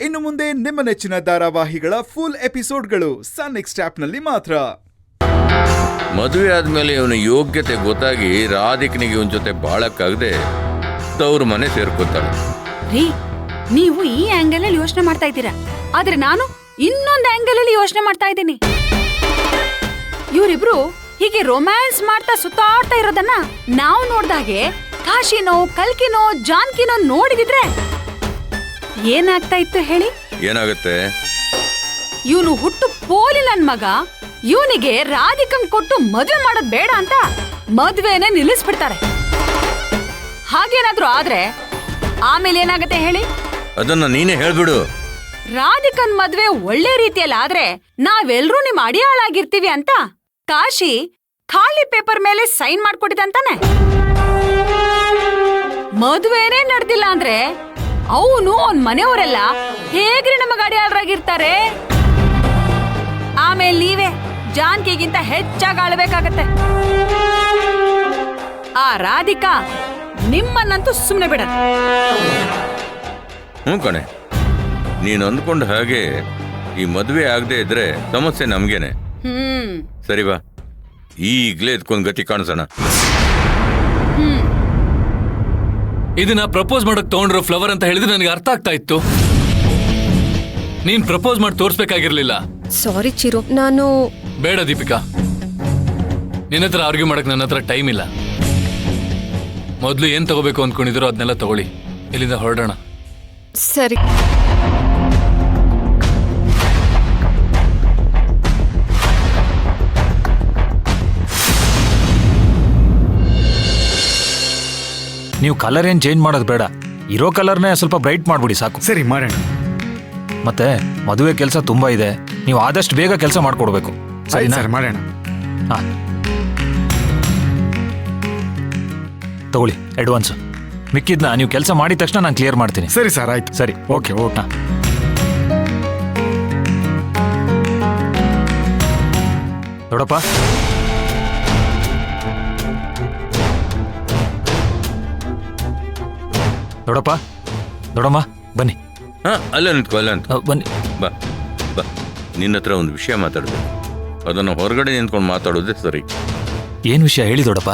ಇನ್ನು ಮುಂದೆ ನಿಮ್ಮ ನೆಚ್ಚಿನ ಧಾರಾವಾಹಿಗಳ ಫುಲ್ ಎಪಿಸೋಡ್ಗಳು ಸನ್ ನೆಕ್ಸ್ಟ್ ಆಪ್ನಲ್ಲಿ ಮಾತ್ರ. ಮದುವೆ ಆದ್ಮೇಲೆ ಇವನ ಯೋಗ್ಯತೆ ಗೊತ್ತಾಗಿ ರಾಧಿಕನಿಗೆ ಇವನ್ ಜೊತೆ ಬಾಳಕ್ಕಾಗದೆ ತವ್ರ ಮನೆ ಸೇರ್ಕೊತಾಳೆ. ರೀ, ನೀವು ಈ ಆಂಗಲ್ ಅಲ್ಲಿ ಯೋಚನೆ ಮಾಡ್ತಾ ಇದ್ದೀರಾ, ಆದ್ರೆ ನಾನು ಇನ್ನೊಂದು ಆಂಗಲ್ ಅಲ್ಲಿ ಯೋಚನೆ ಮಾಡ್ತಾ ಇದ್ದೀನಿ. ಇವರಿಬ್ರು ಹೀಗೆ ರೊಮ್ಯಾನ್ಸ್ ಮಾಡ್ತಾ ಸುತ್ತಾಡ್ತಾ ಇರೋದನ್ನ ನಾವು ನೋಡ್ದಾಗೆ ಕಾಶಿನೋ ಕಲ್ಕಿನೋ ಜಾನ್ಕಿನೋ ನೋಡಿದಿದ್ರೆ ಏನಾಗ್ತಾ ಇತ್ತು ಹೇಳಿ? ಏನಾಗುತ್ತೆ? ಇವನು ಹುಟ್ಟು ಪೋಲಿ ನನ್ ಮಗ, ಇವನಿಗೆ ರಾಧಿಕನ್ ಕೊಟ್ಟು ಮದ್ವೆ ಮಾಡೋದ್ ಬೇಡ ಅಂತ ಮದ್ವೆನೇ ನಿಲ್ಲಿಸ್ಬಿಡ್ತಾರೆ. ಹಾಗೇನಾದ್ರೂ ಆದ್ರೆ ಆಮೇಲೆ ಏನಾಗತ್ತೆ ಹೇಳಿ? ಅದನ್ನ ನೀನೇ ಹೇಳ್ಬಿಡು. ರಾಧಿಕನ್ ಮದ್ವೆ ಒಳ್ಳೆ ರೀತಿಯಲ್ಲಿ ಆದ್ರೆ ನಾವೆಲ್ರೂ ನಿಮ್ ಅಡಿಯಾಳಾಗಿರ್ತೀವಿ ಅಂತ ಕಾಶಿ ಖಾಲಿ ಪೇಪರ್ ಮೇಲೆ ಸೈನ್ ಮಾಡ್ಕೊಟ್ಟಿದಂತಾನೆ. ಮದ್ವೆನೇ ನಡೆದಿಲ್ಲ ಅಂದ್ರೆ ಅವನು ಅವನ್ ಮನೆಯವರೆಲ್ಲ ಹೇಗ್ರಿ ನಮಗ ಅಡಿಯಾಳರಾಗಿರ್ತಾರೆ? ಆಮೇಲೆ ನೀವೇ ಜಾನ್ಕಿಗಿಂತ ಹೆಚ್ಚಾಗಿ ಆಳ್ಬೇಕಾಗತ್ತೆ. ಆ ರಾಧಿಕಾ ನಿಮ್ಮನ್ನಂತೂ ಸುಮ್ನೆ ಬಿಡ. ಕಣೆ, ನೀನು ಅಂದ್ಕೊಂಡ ಹಾಗೆ ಈ ಮದುವೆ ಆಗದೆ ಇದ್ರೆ ಸಮಸ್ಯೆ ನಮ್ಗೇನೆ. ಸರಿ ಬಾ, ಈಗ್ಲೇ ಎತ್ಕೊಂಡ್ ಗತಿ ಕಾಣಿಸೋಣ. ಇದನ್ನ ಪ್ರಪೋಸ್ ಮಾಡಕ್ ತಗೊಂಡ್ರೋ ಫ್ಲವರ್ ಅಂತ ಹೇಳಿದ್ರೆ ನನಗೆ ಅರ್ಥ ಆಗ್ತಾ ಇತ್ತು. ನೀನ್ ಪ್ರಪೋಸ್ ಮಾಡಿ ತೋರ್ಸ್ಬೇಕಾಗಿರ್ಲಿಲ್ಲ. ಸಾರಿ ಚಿರು, ನಾನು ಬೇಡ ದೀಪಿಕಾ, ನಿನ್ನ ಹತ್ರ ಆರ್ಗ್ಯೂ ಮಾಡಕ್ ನನ್ನ ಹತ್ರ ಟೈಮ್ ಇಲ್ಲ. ಮೊದ್ಲು ಏನ್ ತಗೋಬೇಕು ಅಂದ್ಕೊಂಡಿದ್ರು ಅದನ್ನೆಲ್ಲ ತಗೊಳ್ಳಿ, ಇಲ್ಲಿಂದ ಹೊರಡೋಣ. ಸರಿ. ನೀವು ಕಲರ್ ಏನ್ ಚೇಂಜ್ ಮಾಡೋದು ಬೇಡ, ಇರೋ ಕಲರ್ನೇ ಸ್ವಲ್ಪ ಬ್ರೈಟ್ ಮಾಡ್ಬಿಡಿ ಸಾಕು. ಸರಿ ಮಾಡೋಣ. ಮತ್ತೆ ಮದುವೆ ಕೆಲಸ ತುಂಬಾ ಇದೆ, ನೀವು ಆದಷ್ಟು ಬೇಗ ಕೆಲಸ ಮಾಡ್ಕೊಡ್ಬೇಕು. ಸರಿನಾ? ಮಾಡೋಣ. ಹಾ, ತಗೊಳ್ಳಿ ಅಡ್ವಾನ್ಸ್. ಮಿಕ್ಕಿದ್ನ ನೀವು ಕೆಲಸ ಮಾಡಿದ ತಕ್ಷಣ ನಾನು ಕ್ಲಿಯರ್ ಮಾಡ್ತೀನಿ. ಸರಿ ಸರ್, ಆಯ್ತು. ಸರಿ, ಓಕೆ ಓಕೆ. ದೊಡ್ಡಪ್ಪ, ದೊಡ್ಡಪ್ಪ, ದೊಡ್ಡಮ್ಮ ಬನ್ನಿ. ಹಾ, ಅಲ್ಲ ನಿಂತ್ಕೊ, ಅಲ್ಲ ನಿಂತ್ಕೊ. ಬನ್ನಿ. ಬಾ ಬಾ, ನಿನ್ನ ಹತ್ರ ಒಂದು ವಿಷಯ ಮಾತಾಡ್ಬೇಕು. ಅದನ್ನು ಹೊರಗಡೆ ನಿಂತ್ಕೊಂಡು ಮಾತಾಡೋದೇ ಸರಿ. ಏನ್ ವಿಷಯ ಹೇಳಿ ದೊಡ್ಡಪ್ಪ?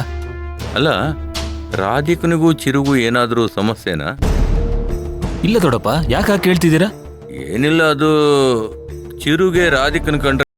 ಅಲ್ಲ, ರಾಧಿಕನಿಗೂ ಚಿರುಗೂ ಏನಾದರೂ ಸಮಸ್ಯೆನಾ? ಇಲ್ಲ ದೊಡ್ಡಪ್ಪ, ಯಾಕೆ ಕೇಳ್ತಿದ್ದೀರಾ? ಏನಿಲ್ಲ, ಅದು ಚಿರುಗೆ ರಾಧಿಕನ ಕಂಡ್ರೆ